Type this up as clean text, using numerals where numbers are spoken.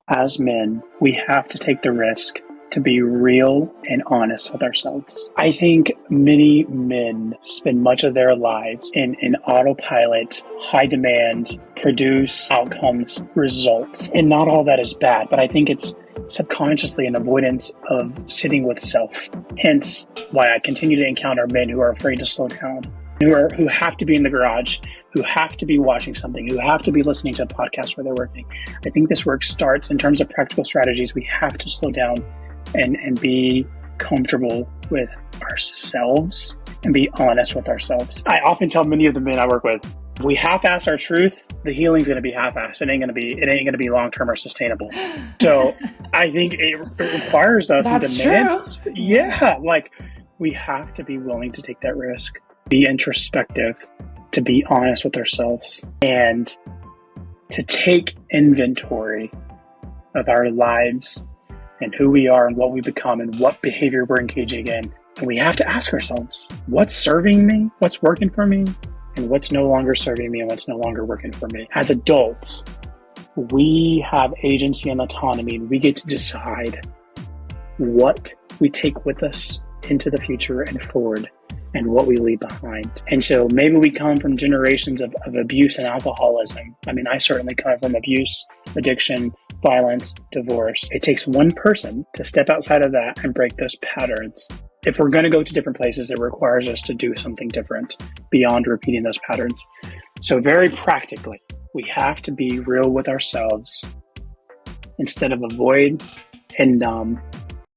As men, we have to take the risk to be real and honest with ourselves. I think many men spend much of their lives in autopilot, high demand, produce outcomes, results. And not all that is bad, but I think it's subconsciously an avoidance of sitting with self. Hence why I continue to encounter men who are afraid to slow down, who have to be in the garage, who have to be watching something, who have to be listening to a podcast where they're working. I think this work starts in terms of practical strategies. We have to slow down and be comfortable with ourselves and be honest with ourselves. I often tell many of the men I work with, if we half-ass our truth, the healing's going to be half-assed. It ain't going to be long-term or sustainable. So I think it requires us. That's true. Yeah. Like we have to be willing to take that risk, be introspective, to be honest with ourselves, and to take inventory of our lives and who we are and what we become and what behavior we're engaging in. And we have to ask ourselves, what's serving me? What's working for me? And what's no longer serving me and what's no longer working for me? As adults, we have agency and autonomy, and we get to decide what we take with us into the future and forward and what we leave behind. And so maybe we come from generations of abuse and alcoholism. I mean, I certainly come from abuse, addiction, violence, divorce. It takes one person to step outside of that and break those patterns. If we're going to go to different places, it requires us to do something different beyond repeating those patterns. So very practically, we have to be real with ourselves instead of avoid and numb